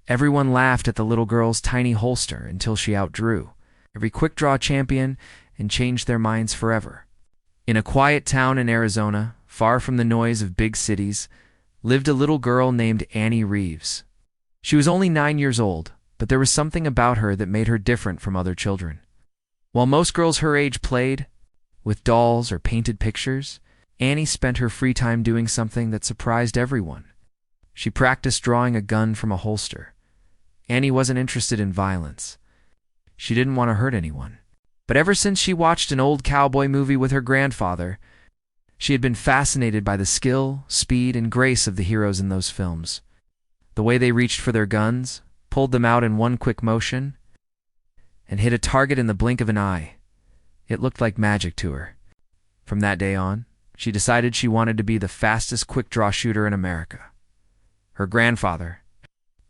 Everyone laughed at the little girl's tiny holster until she outdrew every quick-draw champion and changed their minds forever. In a quiet town in Arizona, far from the noise of big cities, lived a little girl named Annie Reeves. She was only 9 years old, but there was something about her that made her different from other children. While most girls her age played with dolls or painted pictures, Annie spent her free time doing something that surprised everyone. She practiced drawing a gun from a holster. Annie wasn't interested in violence. She didn't want to hurt anyone. But ever since she watched an old cowboy movie with her grandfather, she had been fascinated by the skill, speed, and grace of the heroes in those films. The way they reached for their guns, pulled them out in one quick motion, and hit a target in the blink of an eye. It looked like magic to her. From that day on, she decided she wanted to be the fastest quick-draw shooter in America. Her grandfather,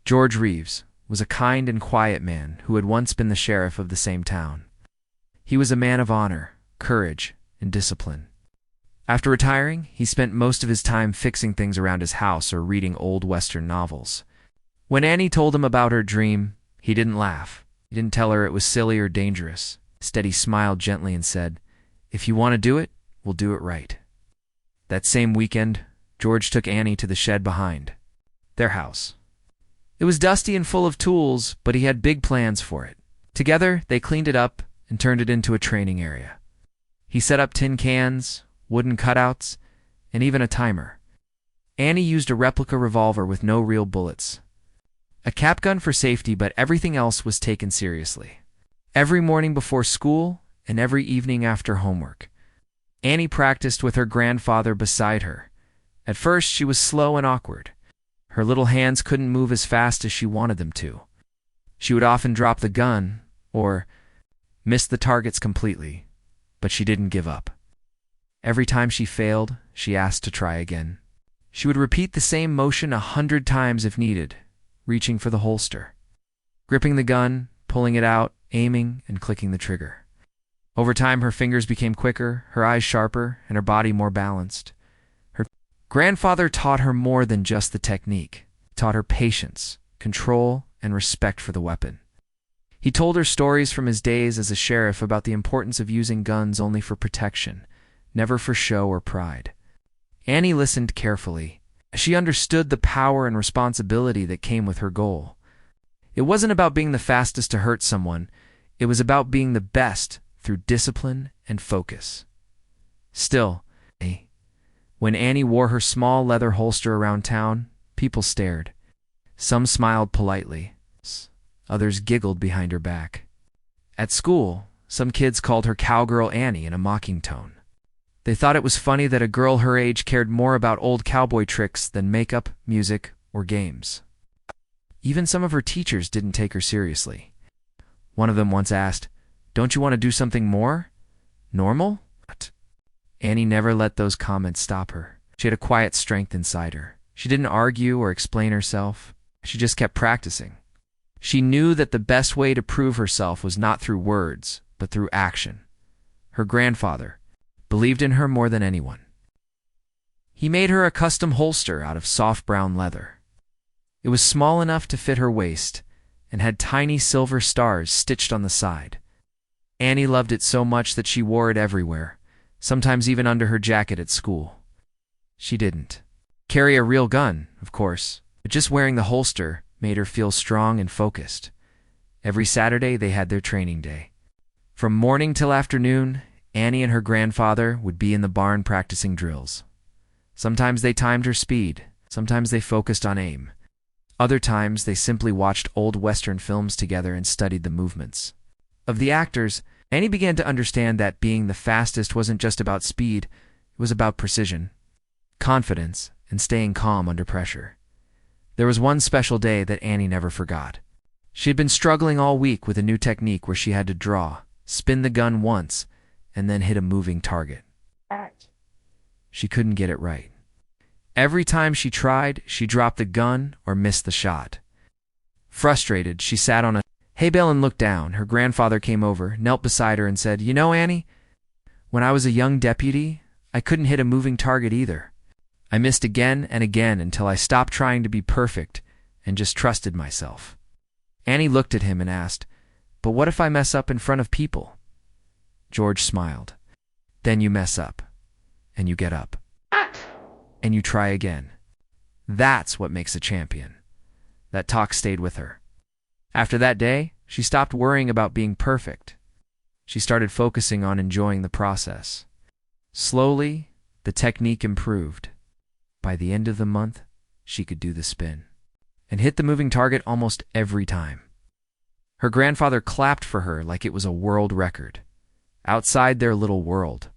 George Reeves, was a kind and quiet man who had once been the sheriff of the same town. He was a man of honor, courage, and discipline. After retiring, he spent most of his time fixing things around his house or reading old Western novels. When Annie told him about her dream, he didn't laugh. He didn't tell her it was silly or dangerous. Instead, he smiled gently and said, "If you want to do it, we'll do it right." That same weekend, George took Annie to the shed behind their house. It was dusty and full of tools, but he had big plans for it. Together, they cleaned it up and turned it into a training area. He set up tin cans, wooden cutouts, and even a timer. Annie used a replica revolver with no real bullets. A cap gun for safety, but everything else was taken seriously. Every morning before school and every evening after homework, Annie practiced with her grandfather beside her. At first, she was slow and awkward. Her little hands couldn't move as fast as she wanted them to. She would often drop the gun or miss the targets completely, but she didn't give up. Every time she failed, she asked to try again. She would repeat the same motion 100 times if needed, reaching for the holster, gripping the gun, pulling it out, aiming, and clicking the trigger. Over time, her fingers became quicker, her eyes sharper, and her body more balanced. Her grandfather taught her more than just the technique. He taught her patience, control, and respect for the weapon. He told her stories from his days as a sheriff about the importance of using guns only for protection, never for show or pride. Annie listened carefully. She understood the power and responsibility that came with her goal. It wasn't about being the fastest to hurt someone. It was about being the best through discipline and focus. Still, when Annie wore her small leather holster around town, people stared. Some smiled politely. Others giggled behind her back. At school, some kids called her Cowgirl Annie in a mocking tone. They thought it was funny that a girl her age cared more about old cowboy tricks than makeup, music, or games. Even some of her teachers didn't take her seriously. One of them once asked, "Don't you want to do something more? Normal?" Annie never let those comments stop her. She had a quiet strength inside her. She didn't argue or explain herself. She just kept practicing. She knew that the best way to prove herself was not through words, but through action. Her grandfather believed in her more than anyone. He made her a custom holster out of soft brown leather. It was small enough to fit her waist and had tiny silver stars stitched on the side. Annie loved it so much that she wore it everywhere, sometimes even under her jacket at school. She didn't carry a real gun, of course, but just wearing the holster made her feel strong and focused. Every Saturday they had their training day. From morning till afternoon, Annie and her grandfather would be in the barn practicing drills. Sometimes they timed her speed, sometimes they focused on aim. Other times they simply watched old Western films together and studied the movements of the actors. Annie began to understand that being the fastest wasn't just about speed, it was about precision, confidence, and staying calm under pressure. There was one special day that Annie never forgot. She had been struggling all week with a new technique where she had to draw, spin the gun once, and then hit a moving target. She couldn't get it right. Every time she tried, she dropped the gun or missed the shot. Frustrated, she sat on a hay bale and looked down. Her grandfather came over, knelt beside her, and said, "You know, Annie, when I was a young deputy, I couldn't hit a moving target either. I missed again and again until I stopped trying to be perfect and just trusted myself." Annie looked at him and asked, "But what if I mess up in front of people?" George smiled. "Then you mess up, and you get up, and you try again. That's what makes a champion." That talk stayed with her. After that day, she stopped worrying about being perfect. She started focusing on enjoying the process. Slowly, the technique improved. By the end of the month, she could do the spin and hit the moving target almost every time. Her grandfather clapped for her like it was a world record. Outside their little world,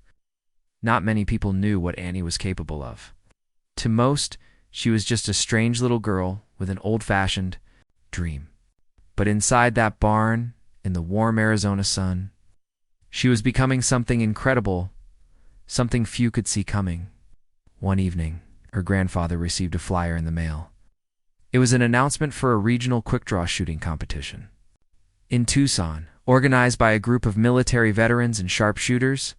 not many people knew what Annie was capable of. To most, she was just a strange little girl with an old-fashioned dream. But inside that barn, in the warm Arizona sun, she was becoming something incredible, something few could see coming. One evening, her grandfather received a flyer in the mail. It was an announcement for a regional quick-draw shooting competition in Tucson, organized by a group of military veterans and sharpshooters.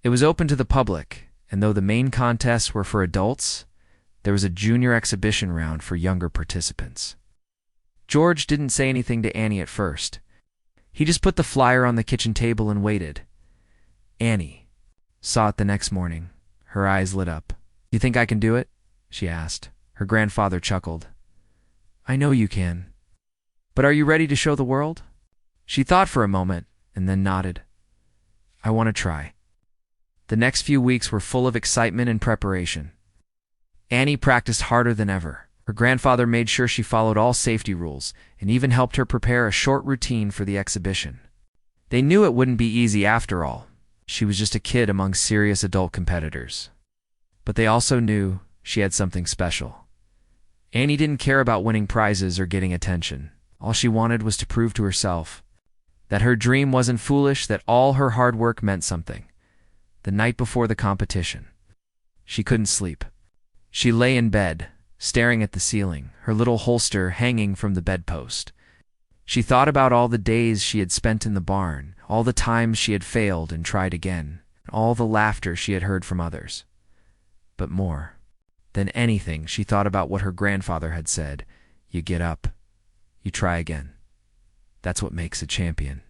It was open to the public, and though the main contests were for adults, there was a junior exhibition round for younger participants. George didn't say anything to Annie at first. He just put the flyer on the kitchen table and waited. Annie saw it the next morning. Her eyes lit up. "You think I can do it?" she asked. Her grandfather chuckled. "I know you can. But are you ready to show the world?" She thought for a moment and then nodded. "I want to try." The next few weeks were full of excitement and preparation. Annie practiced harder than ever. Her grandfather made sure she followed all safety rules and even helped her prepare a short routine for the exhibition. They knew it wouldn't be easy after all. She was just a kid among serious adult competitors. But they also knew she had something special. Annie didn't care about winning prizes or getting attention. All she wanted was to prove to herself that her dream wasn't foolish, that all her hard work meant something. The night before the competition, she couldn't sleep. She lay in bed, staring at the ceiling, her little holster hanging from the bedpost. She thought about all the days she had spent in the barn, all the times she had failed and tried again, all the laughter she had heard from others. But more than anything, she thought about what her grandfather had said: "You get up, you try again. That's what makes a champion."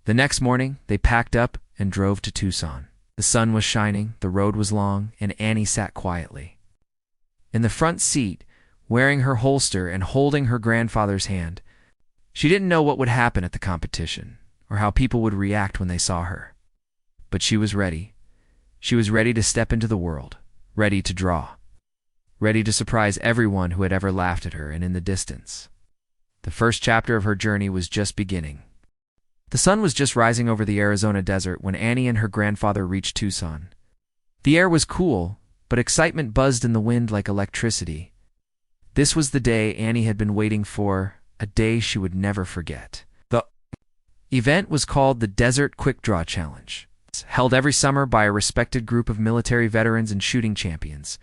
The next morning, they packed up and drove to Tucson. The sun was shining, the road was long, and Annie sat quietly in the front seat, wearing her holster and holding her grandfather's hand. She didn't know what would happen at the competition, or how people would react when they saw her. But she was ready. She was ready to step into the world, ready to draw, ready to surprise everyone who had ever laughed at her. And in the distance, the first chapter of her journey was just beginning. The sun was just rising over the Arizona desert when Annie and her grandfather reached Tucson. The air was cool, but excitement buzzed in the wind like electricity. This was the day Annie had been waiting for, a day she would never forget. The event was called the Desert Quick Draw Challenge. It's held every summer by a respected group of military veterans and shooting champions.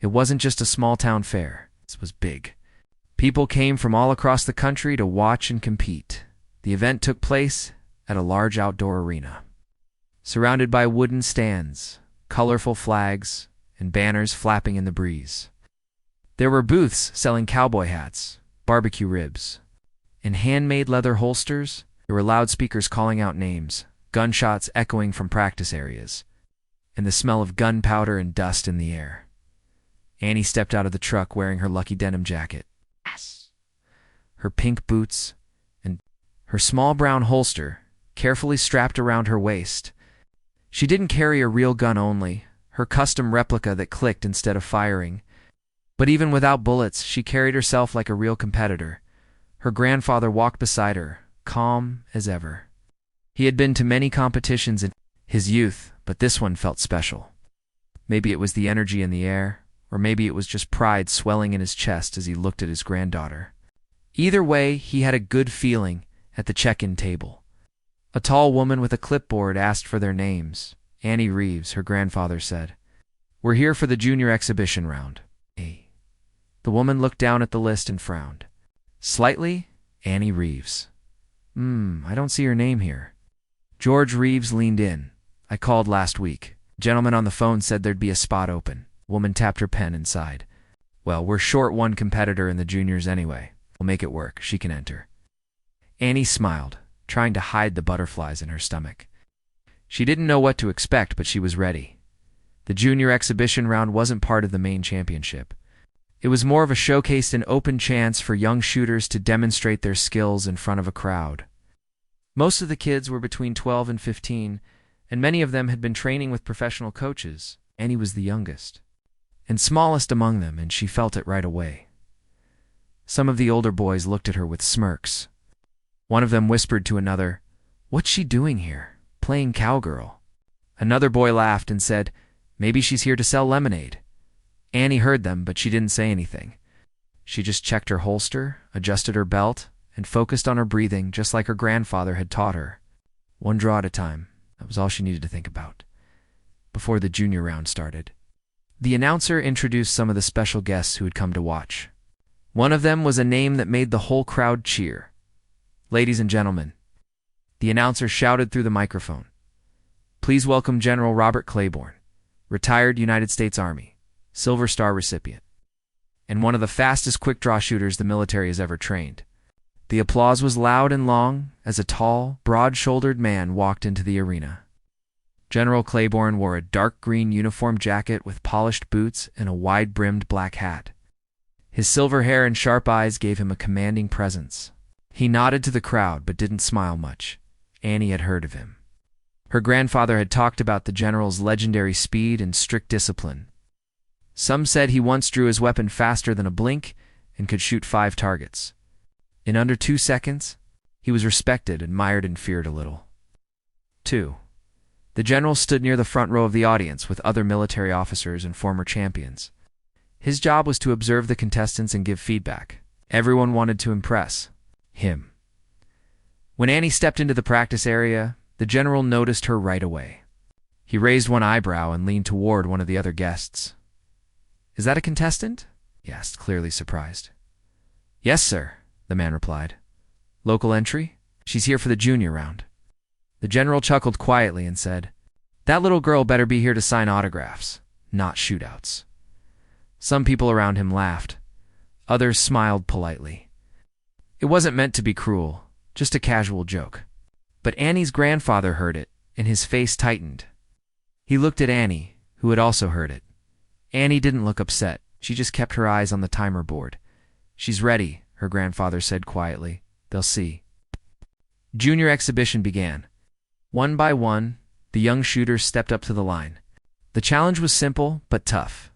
It wasn't just a small-town fair. It was big. People came from all across the country to watch and compete. The event took place at a large outdoor arena, surrounded by wooden stands, colorful flags, and banners flapping in the breeze. There were booths selling cowboy hats, barbecue ribs, and handmade leather holsters. There were loudspeakers calling out names, gunshots echoing from practice areas, and the smell of gunpowder and dust in the air. Annie stepped out of the truck wearing her lucky denim jacket, her pink boots, and her small brown holster carefully strapped around her waist. She didn't carry a real gun only, her custom replica that clicked instead of firing. But even without bullets, she carried herself like a real competitor. Her grandfather walked beside her, calm as ever. He had been to many competitions in his youth, but this one felt special. Maybe it was the energy in the air, or maybe it was just pride swelling in his chest as he looked at his granddaughter. Either way, he had a good feeling at the check-in table. A tall woman with a clipboard asked for their names. Annie Reeves, her grandfather said. "We're here for the junior exhibition round." The woman looked down at the list and frowned. Slightly, Annie Reeves. I don't see your name here." George Reeves leaned in. "I called last week. A gentleman on the phone said there'd be a spot open." The woman tapped her pen and sighed. Well, we're short one competitor in the juniors anyway. We'll make it work. She can enter. Annie smiled, trying to hide the butterflies in her stomach. She didn't know what to expect, but she was ready. The junior exhibition round wasn't part of the main championship. It was more of a showcase and open chance for young shooters to demonstrate their skills in front of a crowd. Most of the kids were between 12 and 15, and many of them had been training with professional coaches. Annie was the youngest and smallest among them, and she felt it right away. Some of the older boys looked at her with smirks. One of them whispered to another, "What's she doing here? Playing cowgirl." Another boy laughed and said, "Maybe she's here to sell lemonade." Annie heard them, but she didn't say anything. She just checked her holster, adjusted her belt, and focused on her breathing just like her grandfather had taught her. One draw at a time. That was all she needed to think about. Before the junior round started, the announcer introduced some of the special guests who had come to watch. One of them was a name that made the whole crowd cheer. "Ladies and gentlemen," the announcer shouted through the microphone, "please welcome General Robert Claiborne, retired United States Army, Silver Star recipient, and one of the fastest quick-draw shooters the military has ever trained." The applause was loud and long as a tall, broad-shouldered man walked into the arena. General Claiborne wore a dark green uniform jacket with polished boots and a wide-brimmed black hat. His silver hair and sharp eyes gave him a commanding presence. He nodded to the crowd but didn't smile much. Annie had heard of him. Her grandfather had talked about the general's legendary speed and strict discipline. Some said he once drew his weapon faster than a blink and could shoot 5 targets. In under 2 seconds, he was respected, admired, and feared a little. 2. The general stood near the front row of the audience with other military officers and former champions. His job was to observe the contestants and give feedback. Everyone wanted to impress him. When Annie stepped into the practice area, the general noticed her right away. He raised one eyebrow and leaned toward one of the other guests. "Is that a contestant?" he asked, clearly surprised. "Yes, sir," the man replied. "Local entry? She's here for the junior round." The general chuckled quietly and said, "That little girl better be here to sign autographs, not shootouts." Some people around him laughed. Others smiled politely. It wasn't meant to be cruel, just a casual joke. But Annie's grandfather heard it, and his face tightened. He looked at Annie, who had also heard it. Annie didn't look upset. She just kept her eyes on the timer board. "She's ready," her grandfather said quietly. "They'll see." Junior exhibition began. One by one, the young shooters stepped up to the line. The challenge was simple but tough.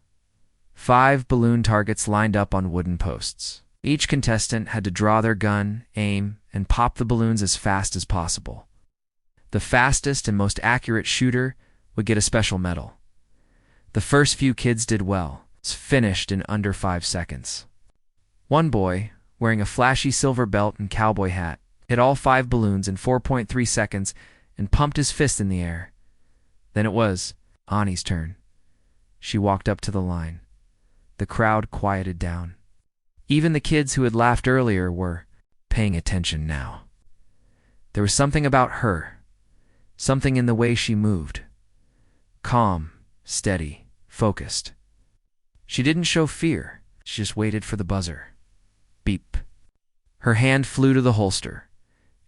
5 balloon targets lined up on wooden posts. Each contestant had to draw their gun, aim, and pop the balloons as fast as possible. The fastest and most accurate shooter would get a special medal. The first few kids did well, finished in under 5 seconds. One boy, wearing a flashy silver belt and cowboy hat, hit all 5 balloons in 4.3 seconds and pumped his fist in the air. Then it was Annie's turn. She walked up to the line. The crowd quieted down. Even the kids who had laughed earlier were paying attention now. There was something about her, something in the way she moved. Calm, steady, focused. She didn't show fear. She just waited for the buzzer. Beep. Her hand flew to the holster.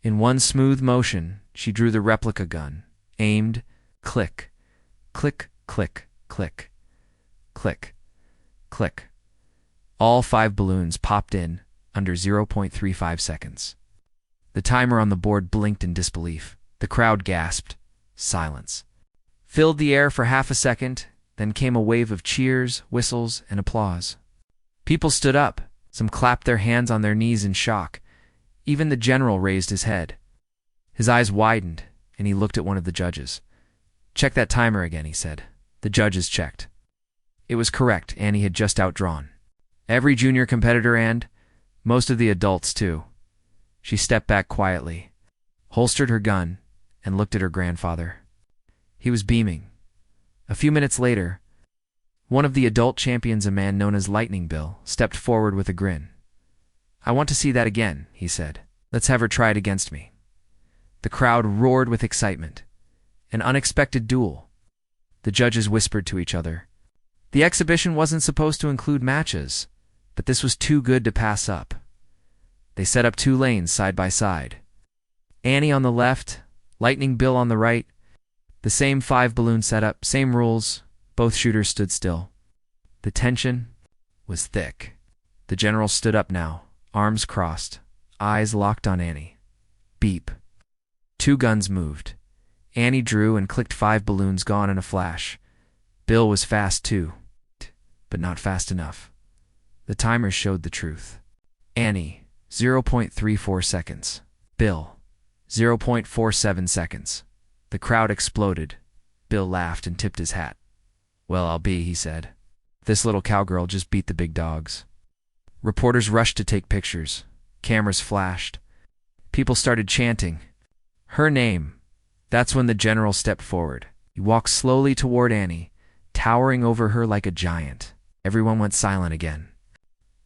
In one smooth motion, she drew the replica gun, aimed, click, click, click, click, click, click. All 5 balloons popped in under 0.35 seconds. The timer on the board blinked in disbelief. The crowd gasped. Silence filled the air for half a second, then came a wave of cheers, whistles, and applause. People stood up. Some clapped their hands on their knees in shock. Even the general raised his head. His eyes widened, and he looked at one of the judges. "Check that timer again," he said. The judges checked. It was correct. Annie had just outdrawn every junior competitor and most of the adults, too. She stepped back quietly, holstered her gun, and looked at her grandfather. He was beaming. A few minutes later, one of the adult champions, a man known as Lightning Bill, stepped forward with a grin. "I want to see that again," he said. "Let's have her try it against me." The crowd roared with excitement. An unexpected duel. The judges whispered to each other. The exhibition wasn't supposed to include matches. but this was too good to pass up. They set up 2 lanes side by side. Annie on the left, Lightning Bill on the right. The same 5-balloon setup, same rules. Both shooters stood still. The tension was thick. The general stood up now, arms crossed, eyes locked on Annie. Beep. 2 guns moved. Annie drew and clicked 5 balloons, gone in a flash. Bill was fast too, but not fast enough. The timers showed the truth. Annie, 0.34 seconds. Bill, 0.47 seconds. The crowd exploded. Bill laughed and tipped his hat. "Well, I'll be," he said. "This little cowgirl just beat the big dogs." Reporters rushed to take pictures. Cameras flashed. People started chanting her name. That's when the general stepped forward. He walked slowly toward Annie, towering over her like a giant. Everyone went silent again.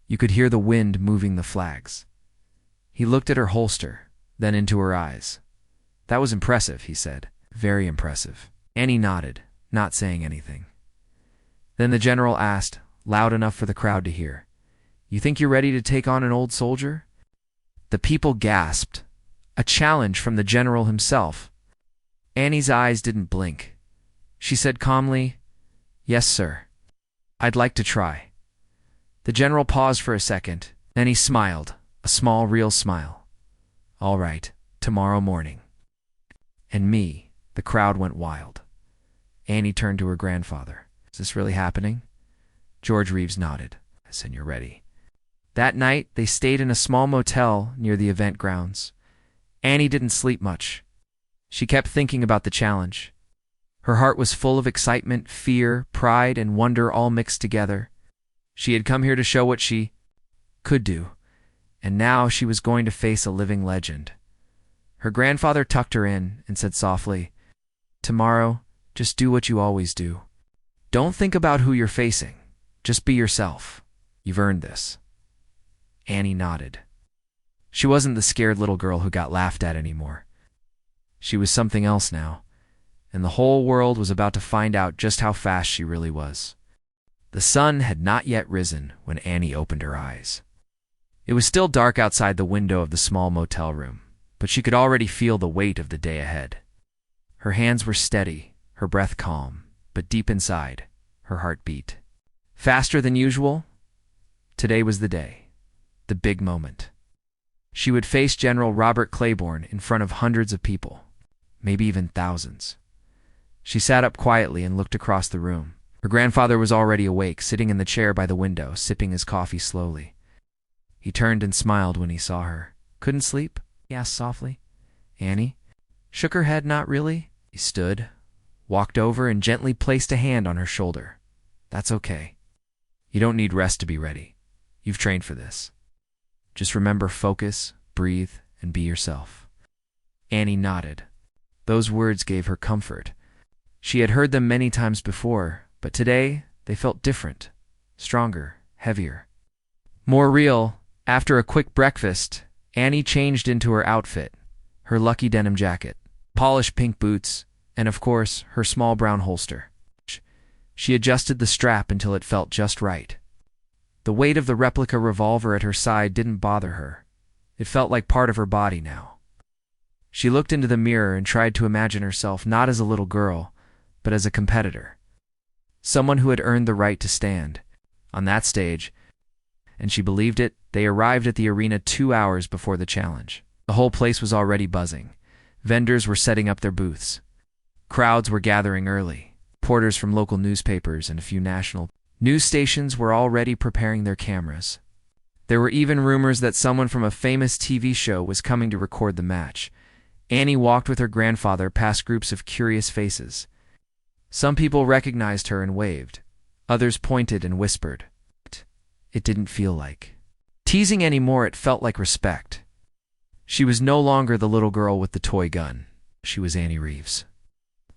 You could hear the wind moving the flags. He looked at her holster, then into her eyes. "That was impressive," he said. "Very impressive." Annie nodded, not saying anything. Then the general asked, loud enough for the crowd to hear, "You think you're ready to take on an old soldier?" The people gasped. A challenge from the general himself. Annie's eyes didn't blink. She said calmly, "Yes, sir. I'd like to try." The general paused for a second, then he smiled, a small, real smile. "All right, tomorrow morning." And me, the crowd went wild. Annie turned to her grandfather. "Is this really happening?" George Reeves nodded. "I said, you're ready." That night, they stayed in a small motel near the event grounds. Annie didn't sleep much. She kept thinking about the challenge. Her heart was full of excitement, fear, pride, and wonder all mixed together. She had come here to show what she could do, and now she was going to face a living legend. Her grandfather tucked her in and said softly, "Tomorrow, just do what you always do. Don't think about who you're facing. Just be yourself. You've earned this." Annie nodded. She wasn't the scared little girl who got laughed at anymore. She was something else now, and the whole world was about to find out just how fast she really was. The sun had not yet risen when Annie opened her eyes. It was still dark outside the window of the small motel room, but she could already feel the weight of the day ahead. Her hands were steady, her breath calm, but deep inside, her heart beat. Faster than usual? Today was the day, the big moment. She would face General Robert Claiborne in front of hundreds of people, maybe even thousands. She sat up quietly and looked across the room. Her grandfather was already awake, sitting in the chair by the window, sipping his coffee slowly. He turned and smiled when he saw her. "Couldn't sleep?" he asked softly. Annie shook her head. "Not really." He stood, walked over, and gently placed a hand on her shoulder. "That's okay. You don't need rest to be ready. You've trained for this. Just remember, focus, breathe, and be yourself." Annie nodded. Those words gave her comfort. She had heard them many times before, but today they felt different, stronger, heavier, more real. After a quick breakfast, Annie changed into her outfit, her lucky denim jacket, polished pink boots, and of course, her small brown holster. She adjusted the strap until it felt just right. The weight of the replica revolver at her side didn't bother her. It felt like part of her body now. She looked into the mirror and tried to imagine herself not as a little girl, but as a competitor. Someone who had earned the right to stand on that stage, and she believed it. They arrived at the arena 2 hours before the challenge. The whole place was already buzzing. Vendors were setting up their booths. Crowds were gathering early. Reporters from local newspapers and a few national news stations were already preparing their cameras. There were even rumors that someone from a famous TV show was coming to record the match. Annie walked with her grandfather past groups of curious faces. Some people recognized her and waved. Others pointed and whispered. It didn't feel like teasing anymore. It felt like respect. She was no longer the little girl with the toy gun. She was Annie Reeves,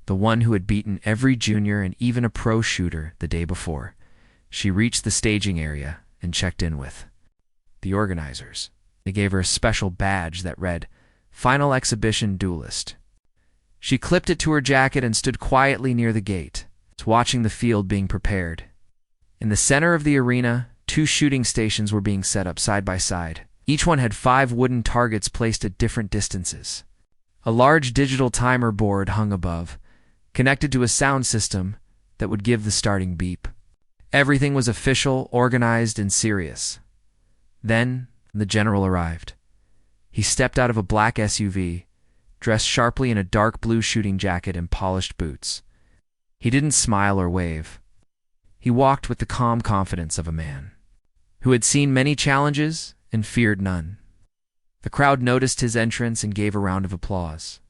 the one who had beaten every junior and even a pro shooter the day before. She reached the staging area and checked in with the organizers. They gave her a special badge that read, "Final Exhibition Duelist." She clipped it to her jacket and stood quietly near the gate, watching the field being prepared. In the center of the arena, 2 shooting stations were being set up side by side. Each one had 5 wooden targets placed at different distances. A large digital timer board hung above, connected to a sound system that would give the starting beep. Everything was official, organized, and serious. Then the general arrived. He stepped out of a black SUV, dressed sharply in a dark blue shooting jacket and polished boots. He didn't smile or wave. He walked with the calm confidence of a man who had seen many challenges and feared none. The crowd noticed his entrance and gave a round of applause.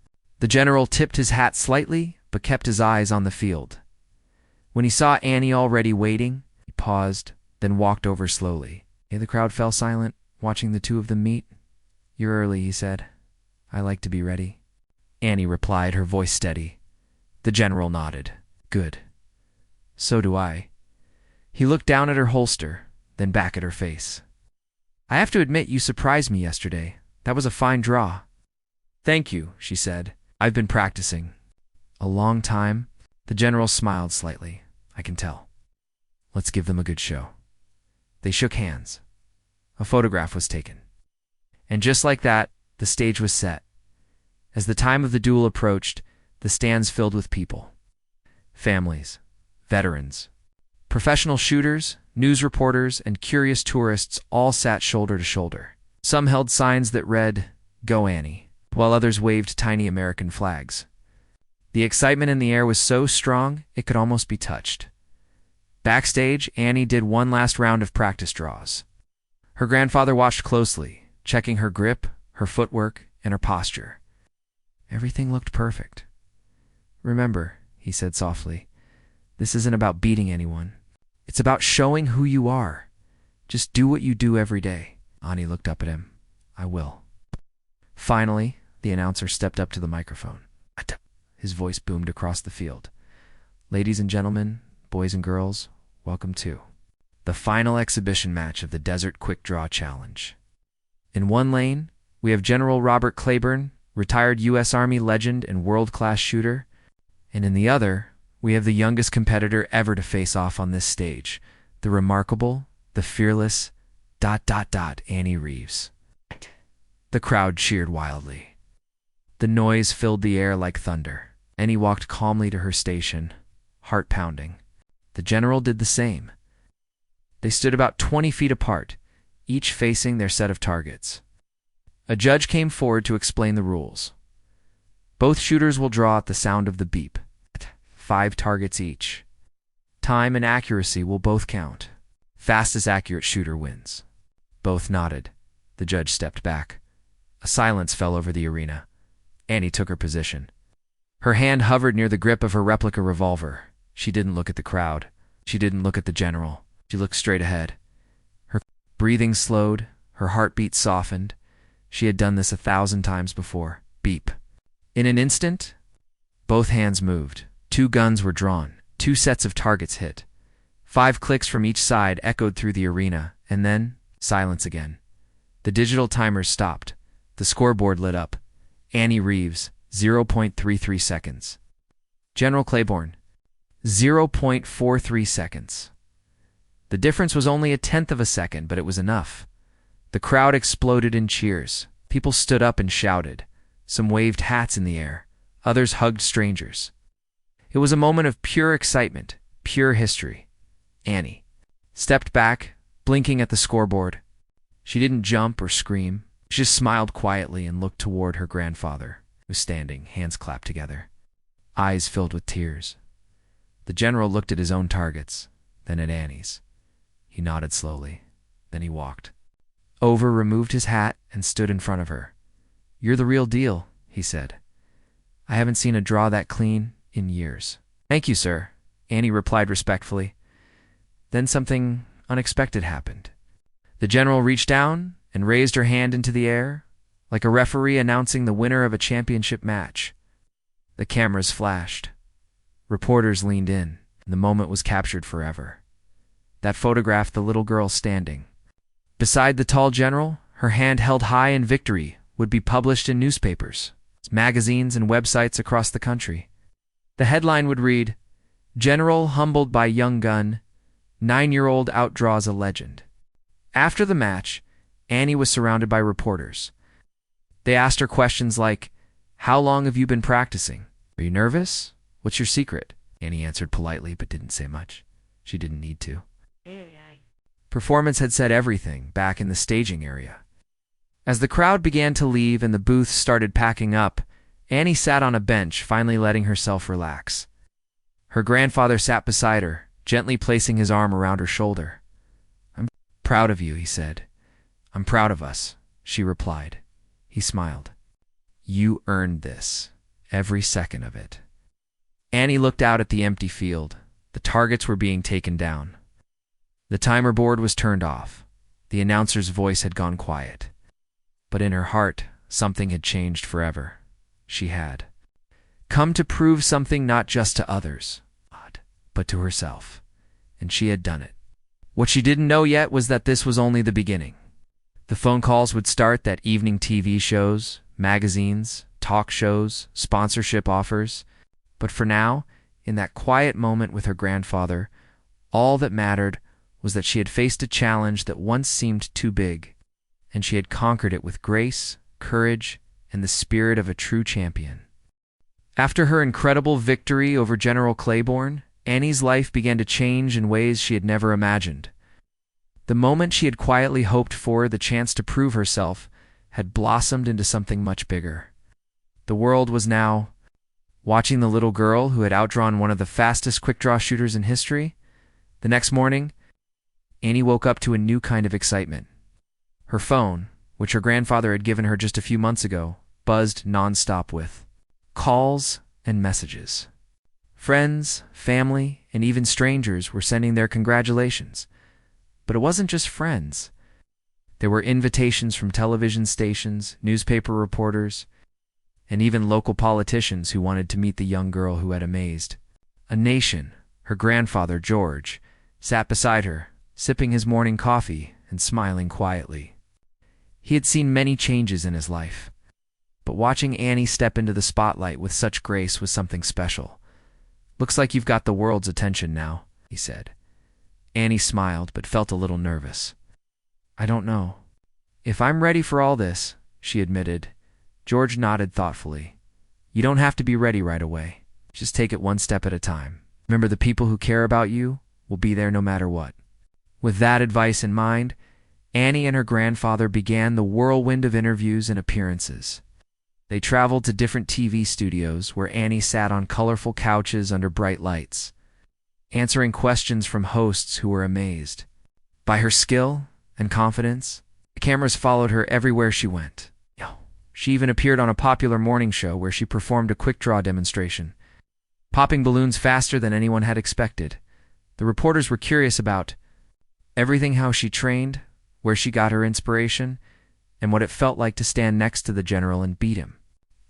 The general tipped his hat slightly, but kept his eyes on the field. When he saw Annie already waiting, he paused, then walked over slowly. The crowd fell silent, watching the two of them meet. "You're early," he said. "I like to be ready." Annie replied, her voice steady. The general nodded. "Good. So do I." He looked down at her holster, then back at her face. "I have to admit you surprised me yesterday. That was a fine draw." "Thank you," she said. "I've been practicing." "A long time?" The general smiled slightly. "I can tell. Let's give them a good show." They shook hands. A photograph was taken. And just like that, the stage was set. As the time of the duel approached, the stands filled with people. Families, veterans, professional shooters, news reporters, and curious tourists all sat shoulder to shoulder. Some held signs that read, "Go Annie," while others waved tiny American flags. The excitement in the air was so strong it could almost be touched. Backstage, Annie did one last round of practice draws. Her grandfather watched closely, checking her grip, her footwork, and her posture. Everything looked perfect. "Remember," he said softly, "this isn't about beating anyone. It's about showing who you are. Just do what you do every day." Annie looked up at him. "I will." Finally, the announcer stepped up to the microphone. His voice boomed across the field. "Ladies and gentlemen, boys and girls, welcome to the final exhibition match of the Desert Quick Draw Challenge. In one lane, we have General Robert Claiborne, retired U.S. Army legend and world-class shooter, and in the other, we have the youngest competitor ever to face off on this stage, the remarkable, the fearless, ... Annie Reeves." The crowd cheered wildly. The noise filled the air like thunder. Annie walked calmly to her station, heart pounding. The general did the same. They stood about 20 feet apart, each facing their set of targets. A judge came forward to explain the rules. Both shooters will draw at the sound of the beep. 5 targets each. Time and accuracy will both count. Fastest accurate shooter wins. Both nodded. The judge stepped back. A silence fell over the arena. Annie took her position. Her hand hovered near the grip of her replica revolver. She didn't look at the crowd. She didn't look at the general. She looked straight ahead. Her breathing slowed. Her heartbeat softened. She had done this 1,000 times before. Beep. In an instant, both hands moved. 2 guns were drawn. 2 sets of targets hit. 5 clicks from each side echoed through the arena, and then silence again. The digital timers stopped. The scoreboard lit up. Annie Reeves, 0.33 seconds. General Claiborne, 0.43 seconds. The difference was only 1/10 of a second, but it was enough. The crowd exploded in cheers. People stood up and shouted. Some waved hats in the air. Others hugged strangers. It was a moment of pure excitement, pure history. Annie stepped back, blinking at the scoreboard. She didn't jump or scream. She just smiled quietly and looked toward her grandfather, who was standing, hands clapped together, eyes filled with tears. The general looked at his own targets, then at Annie's. He nodded slowly. Then he walked over, removed his hat, and stood in front of her. "You're the real deal," he said. "I haven't seen a draw that clean in years." "Thank you, sir," Annie replied respectfully. Then something unexpected happened. The general reached down and raised her hand into the air, like a referee announcing the winner of a championship match. The cameras flashed. Reporters leaned in, and the moment was captured forever. That photographed the little girl standing beside the tall general, her hand held high in victory, would be published in newspapers, magazines, and websites across the country. The headline would read, "General humbled by young gun, 9-year-old outdraws a legend." After the match, Annie was surrounded by reporters. They asked her questions like, "How long have you been practicing? Are you nervous? What's your secret?" Annie answered politely but didn't say much. She didn't need to. Performance had said everything back in the staging area. As the crowd began to leave and the booths started packing up, Annie sat on a bench, finally letting herself relax. Her grandfather sat beside her, gently placing his arm around her shoulder. "I'm proud of you," he said. "I'm proud of us," she replied. He smiled. "You earned this, every second of it." Annie looked out at the empty field. The targets were being taken down. The timer board was turned off. The announcer's voice had gone quiet. But in her heart, something had changed forever. She had come to prove something not just to others, but to herself. And she had done it. What she didn't know yet was that this was only the beginning. The phone calls would start, that evening TV shows, magazines, talk shows, sponsorship offers. But for now, in that quiet moment with her grandfather, all that mattered was that she had faced a challenge that once seemed too big, and she had conquered it with grace, courage, and the spirit of a true champion. After her incredible victory over General Claiborne, Annie's life began to change in ways she had never imagined. The moment she had quietly hoped for, the chance to prove herself, had blossomed into something much bigger. The world was now watching the little girl who had outdrawn one of the fastest quick-draw shooters in history. The next morning, Annie woke up to a new kind of excitement. Her phone, which her grandfather had given her just a few months ago, buzzed nonstop with calls and messages. Friends, family, and even strangers were sending their congratulations. But it wasn't just friends. There were invitations from television stations, newspaper reporters, and even local politicians who wanted to meet the young girl who had amazed a nation. Her grandfather, George, sat beside her, sipping his morning coffee and smiling quietly. He had seen many changes in his life, but watching Annie step into the spotlight with such grace was something special. "Looks like you've got the world's attention now," he said. Annie smiled, but felt a little nervous. "I don't know if I'm ready for all this," she admitted. George nodded thoughtfully. "You don't have to be ready right away. Just take it one step at a time. Remember, the people who care about you will be there no matter what." With that advice in mind, Annie and her grandfather began the whirlwind of interviews and appearances. They traveled to different TV studios where Annie sat on colorful couches under bright lights, answering questions from hosts who were amazed by her skill and confidence. The cameras followed her everywhere she went. She even appeared on a popular morning show where she performed a quick-draw demonstration, popping balloons faster than anyone had expected. The reporters were curious about everything: how she trained, where she got her inspiration, and what it felt like to stand next to the general and beat him.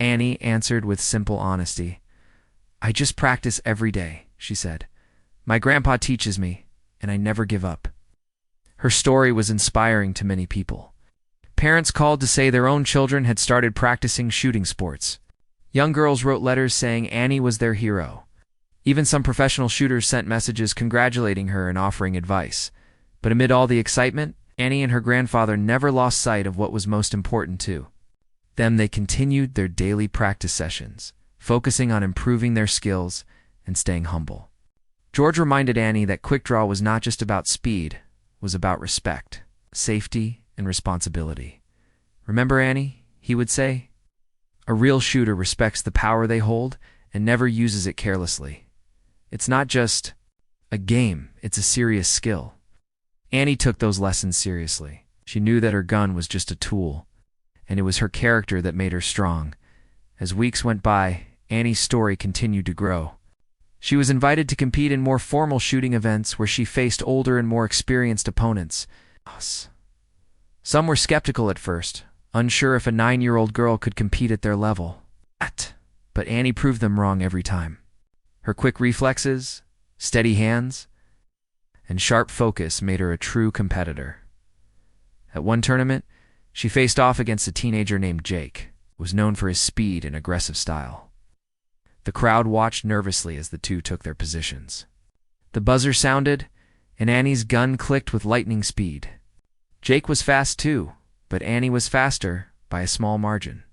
Annie answered with simple honesty. "I just practice every day," she said. "My grandpa teaches me, and I never give up." Her story was inspiring to many people. Parents called to say their own children had started practicing shooting sports. Young girls wrote letters saying Annie was their hero. Even some professional shooters sent messages congratulating her and offering advice. But amid all the excitement, Annie and her grandfather never lost sight of what was most important to them. They continued their daily practice sessions, focusing on improving their skills and staying humble. George reminded Annie that quick draw was not just about speed, it was about respect, safety, and responsibility. "Remember, Annie," he would say, "a real shooter respects the power they hold and never uses it carelessly. It's not just a game, it's a serious skill." Annie took those lessons seriously. She knew that her gun was just a tool, and it was her character that made her strong. As weeks went by, Annie's story continued to grow. She was invited to compete in more formal shooting events where she faced older and more experienced opponents. Some were skeptical at first, unsure if a 9-year-old girl could compete at their level. But Annie proved them wrong every time. Her quick reflexes, steady hands, and sharp focus made her a true competitor. At one tournament, she faced off against a teenager named Jake, who was known for his speed and aggressive style. The crowd watched nervously as the two took their positions. The buzzer sounded, and Annie's gun clicked with lightning speed. Jake was fast too, but Annie was faster by a small margin.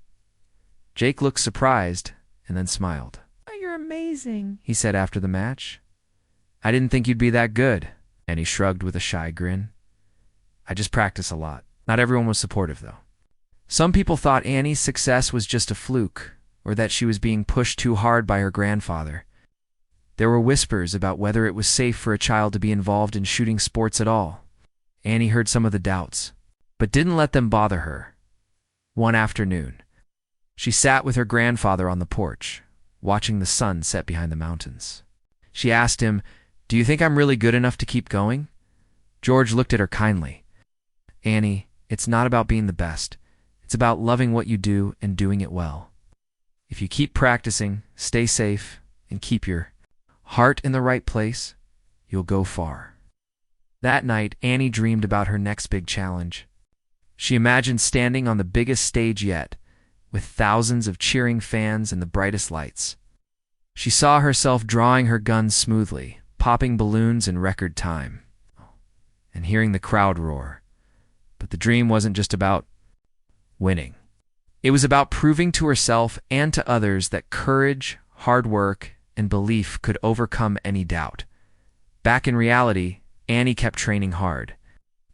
Jake looked surprised and then smiled. "Oh, you're amazing," he said after the match. "I didn't think you'd be that good." Annie shrugged with a shy grin. "I just practice a lot." Not everyone was supportive, though. Some people thought Annie's success was just a fluke, or that she was being pushed too hard by her grandfather. There were whispers about whether it was safe for a child to be involved in shooting sports at all. Annie heard some of the doubts, but didn't let them bother her. One afternoon, she sat with her grandfather on the porch, watching the sun set behind the mountains. She asked him, "Do you think I'm really good enough to keep going?" George looked at her kindly. "Annie, it's not about being the best. It's about loving what you do and doing it well. If you keep practicing, stay safe, and keep your heart in the right place, you'll go far." That night, Annie dreamed about her next big challenge. She imagined standing on the biggest stage yet, with thousands of cheering fans and the brightest lights. She saw herself drawing her gun smoothly, popping balloons in record time, and hearing the crowd roar. But the dream wasn't just about winning. It was about proving to herself and to others that courage, hard work, and belief could overcome any doubt. Back in reality, Annie kept training hard.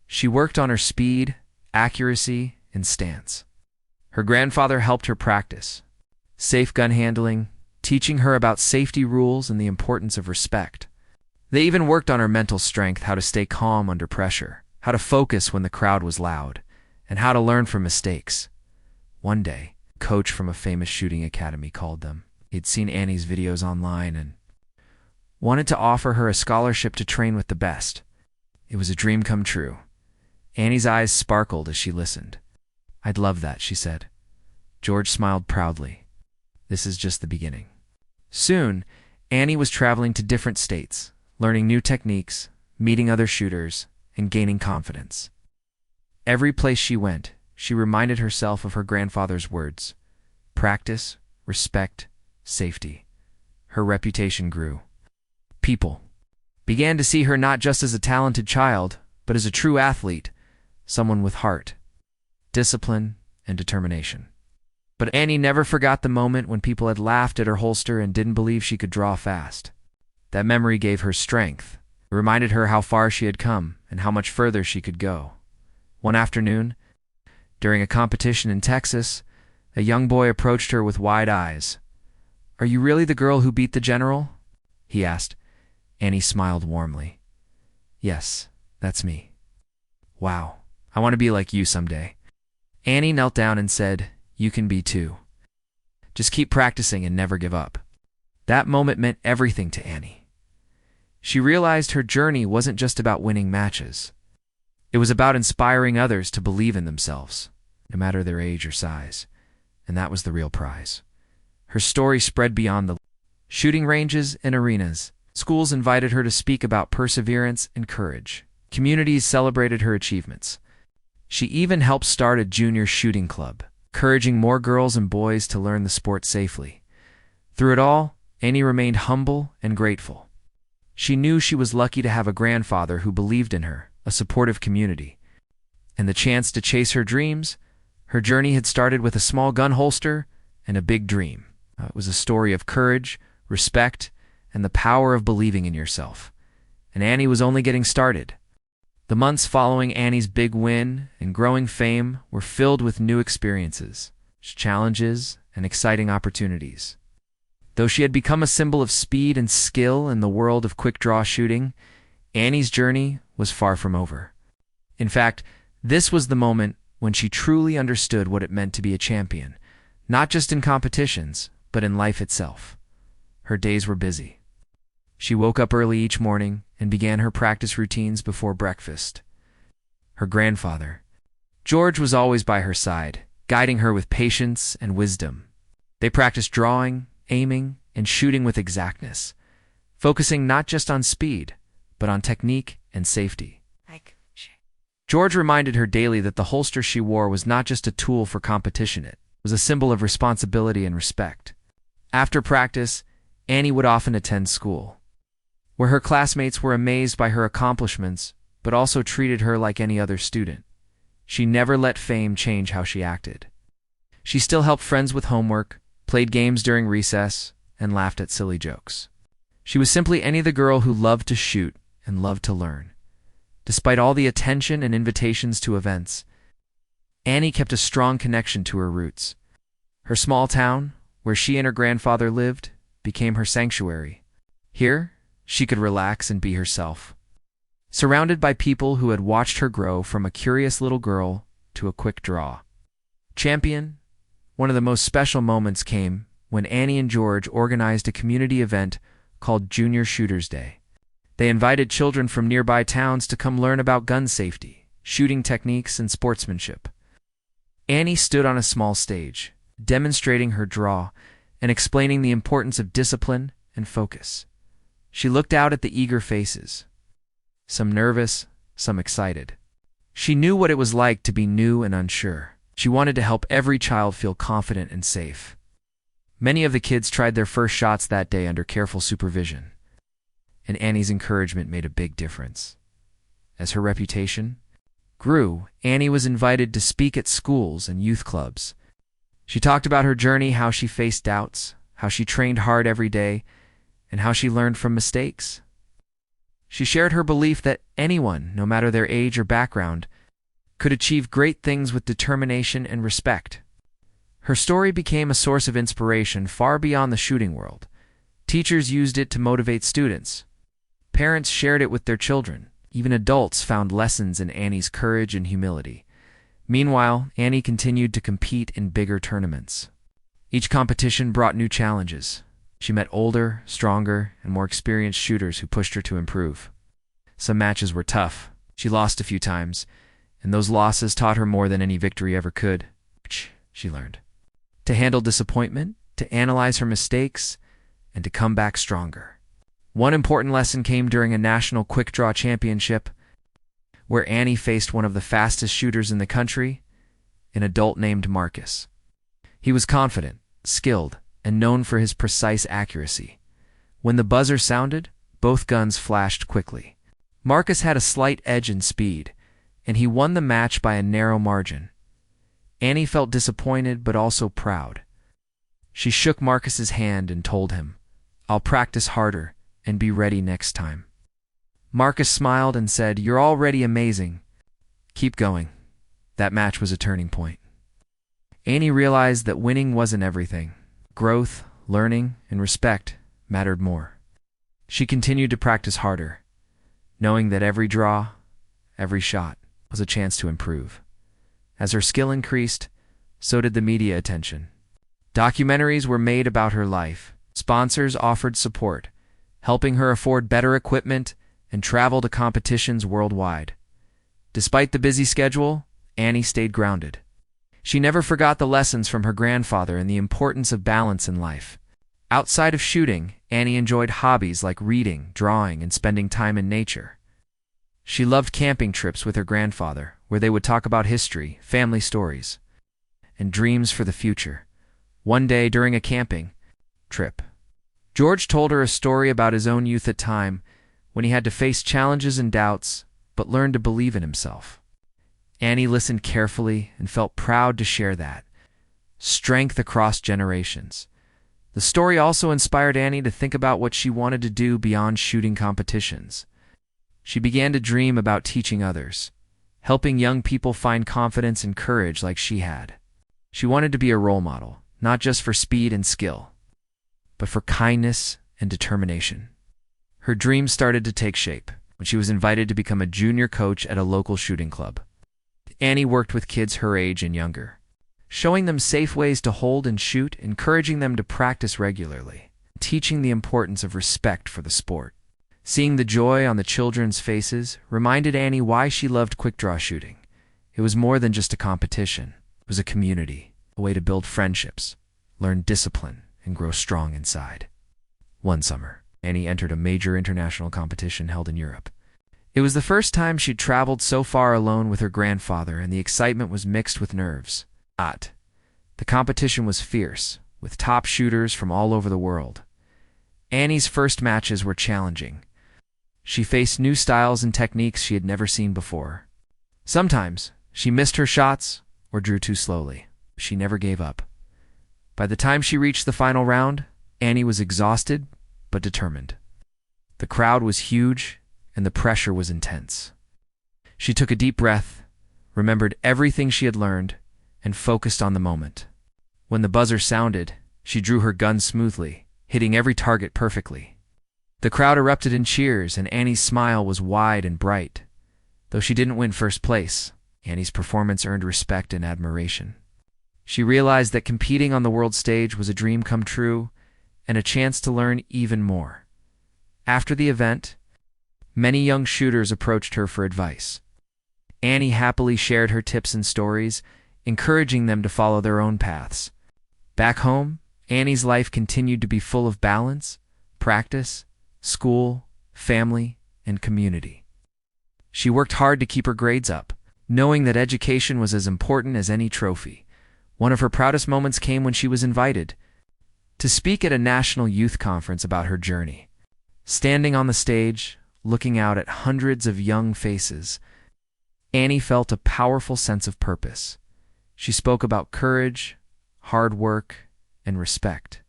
She worked on her speed, accuracy, and stance. Her grandfather helped her practice safe gun handling, teaching her about safety rules and the importance of respect. They even worked on her mental strength, how to stay calm under pressure, how to focus when the crowd was loud, and how to learn from mistakes. One day, a coach from a famous shooting academy called them. He'd seen Annie's videos online and wanted to offer her a scholarship to train with the best. It was a dream come true. Annie's eyes sparkled as she listened. "I'd love that," she said. George smiled proudly. "This is just the beginning." Soon, Annie was traveling to different states, learning new techniques, meeting other shooters, and gaining confidence. Every place she went, she reminded herself of her grandfather's words: practice, respect, safety. Her reputation grew. People began to see her not just as a talented child, but as a true athlete, someone with heart, discipline, and determination. But Annie never forgot the moment when people had laughed at her holster and didn't believe she could draw fast. That memory gave her strength. It reminded her how far she had come and how much further she could go. One afternoon, during a competition in Texas, a young boy approached her with wide eyes. "Are you really the girl who beat the general?" he asked. Annie smiled warmly. "Yes, that's me." "Wow, I want to be like you someday." Annie knelt down and said, "You can be too. Just keep practicing and never give up." That moment meant everything to Annie. She realized her journey wasn't just about winning matches. It was about inspiring others to believe in themselves, no matter their age or size, and that was the real prize. Her story spread beyond the shooting ranges and arenas. Schools invited her to speak about perseverance and courage. Communities celebrated her achievements. She even helped start a junior shooting club, encouraging more girls and boys to learn the sport safely. Through it all, Annie remained humble and grateful. She knew she was lucky to have a grandfather who believed in her, a supportive community, and the chance to chase her dreams. Her journey had started with a small gun holster and a big dream. It was a story of courage, respect, and the power of believing in yourself. And Annie was only getting started. The months following Annie's big win and growing fame were filled with new experiences, challenges, and exciting opportunities. Though she had become a symbol of speed and skill in the world of quick-draw shooting, Annie's journey was far from over. In fact, this was the moment when she truly understood what it meant to be a champion, not just in competitions, but in life itself. Her days were busy. She woke up early each morning and began her practice routines before breakfast. Her grandfather, George, was always by her side, guiding her with patience and wisdom. They practiced drawing, aiming, and shooting with exactness, focusing not just on speed, but on technique and safety. George reminded her daily that the holster she wore was not just a tool for competition, it was a symbol of responsibility and respect. After practice, Annie would often attend school, where her classmates were amazed by her accomplishments, but also treated her like any other student. she never let fame change how she acted. She still helped friends with homework, played games during recess, and laughed at silly jokes. She was simply Annie, the girl who loved to shoot and loved to learn. Despite all the attention and invitations to events, Annie kept a strong connection to her roots. Her small town, where she and her grandfather lived, became her sanctuary. Here, she could relax and be herself. Surrounded by people who had watched her grow from a curious little girl to a quick draw champion, one of the most special moments came when Annie and George organized a community event called Junior Shooters Day. They invited children from nearby towns to come learn about gun safety, shooting techniques, and sportsmanship. Annie stood on a small stage, demonstrating her draw and explaining the importance of discipline and focus. She looked out at the eager faces, some nervous, some excited. She knew what it was like to be new and unsure. She wanted to help every child feel confident and safe. Many of the kids tried their first shots that day under careful supervision, and Annie's encouragement made a big difference. As her reputation grew, Annie was invited to speak at schools and youth clubs. She talked about her journey, how she faced doubts, how she trained hard every day, and how she learned from mistakes. She shared her belief that anyone, no matter their age or background, could achieve great things with determination and respect. Her story became a source of inspiration far beyond the shooting world. Teachers used it to motivate students. Parents shared it with their children. Even adults found lessons in Annie's courage and humility. Meanwhile, Annie continued to compete in bigger tournaments. Each competition brought new challenges. She met older, stronger, and more experienced shooters who pushed her to improve. Some matches were tough. She lost a few times, and those losses taught her more than any victory ever could. She learned to handle disappointment, to analyze her mistakes, and to come back stronger. One important lesson came during a national quick draw championship, where Annie faced one of the fastest shooters in the country, an adult named Marcus. He was confident, skilled, and known for his precise accuracy. When the buzzer sounded, both guns flashed quickly. Marcus had a slight edge in speed, and he won the match by a narrow margin. Annie felt disappointed but also proud. She shook Marcus's hand and told him, "I'll practice harder and be ready next time." Marcus smiled and said, "You're already amazing. Keep going." That match was a turning point. Annie realized that winning wasn't everything. Growth, learning, and respect mattered more. She continued to practice harder, knowing that every draw, every shot, was a chance to improve. As her skill increased, so did the media attention. Documentaries were made about her life. Sponsors offered support, helping her afford better equipment and travel to competitions worldwide. Despite the busy schedule, Annie stayed grounded. She never forgot the lessons from her grandfather and the importance of balance in life. Outside of shooting, Annie enjoyed hobbies like reading, drawing, and spending time in nature. She loved camping trips with her grandfather, where they would talk about history, family stories, and dreams for the future. One day during a camping trip, George told her a story about his own youth at time when he had to face challenges and doubts, but learned to believe in himself. Annie listened carefully and felt proud to share that strength across generations. The story also inspired Annie to think about what she wanted to do beyond shooting competitions. She began to dream about teaching others, helping young people find confidence and courage like she had. She wanted to be a role model, not just for speed and skill, but for kindness and determination. Her dreams started to take shape when she was invited to become a junior coach at a local shooting club. Annie worked with kids her age and younger, showing them safe ways to hold and shoot, encouraging them to practice regularly, teaching the importance of respect for the sport. Seeing the joy on the children's faces reminded Annie why she loved quick-draw shooting. It was more than just a competition. It was a community, a way to build friendships, learn discipline, and grow strong inside. One summer, Annie entered a major international competition held in Europe. It was the first time she'd traveled so far alone with her grandfather, and the excitement was mixed with nerves. The competition was fierce, with top shooters from all over the world. Annie's first matches were challenging. She faced new styles and techniques she had never seen before. Sometimes, She missed her shots or drew too slowly. She never gave up. By the time she reached the final round, Annie was exhausted but determined. The crowd was huge and the pressure was intense. She took a deep breath, remembered everything she had learned, and focused on the moment. When the buzzer sounded, she drew her gun smoothly, hitting every target perfectly. The crowd erupted in cheers, and Annie's smile was wide and bright. Though she didn't win first place, Annie's performance earned respect and admiration. She realized that competing on the world stage was a dream come true and a chance to learn even more. After the event, many young shooters approached her for advice. Annie happily shared her tips and stories, encouraging them to follow their own paths. Back home, Annie's life continued to be full of balance, practice, school, family, and community. She worked hard to keep her grades up, knowing that education was as important as any trophy. One of her proudest moments came when she was invited to speak at a national youth conference about her journey. Standing on the stage, looking out at hundreds of young faces, Annie felt a powerful sense of purpose. She spoke about courage, hard work, and respect.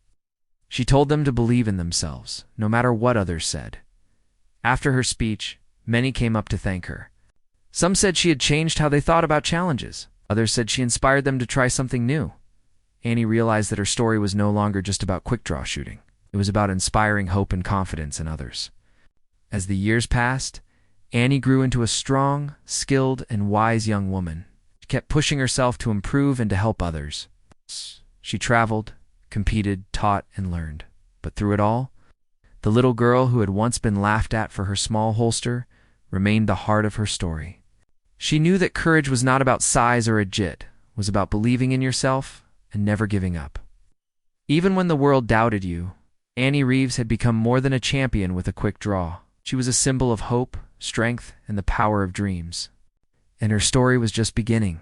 She told them to believe in themselves, no matter what others said. After her speech, many came up to thank her. Some said she had changed how they thought about challenges. Others said she inspired them to try something new. Annie realized that her story was no longer just about quick-draw shooting. It was about inspiring hope and confidence in others. As the years passed, Annie grew into a strong, skilled, and wise young woman. She kept pushing herself to improve and to help others. She traveled, competed, taught, and learned. But through it all, the little girl who had once been laughed at for her small holster remained the heart of her story. She knew that courage was not about size or a jit, it was about believing in yourself and never giving up. Even when the world doubted you, Annie Reeves had become more than a champion with a quick draw. She was a symbol of hope, strength, and the power of dreams. And her story was just beginning.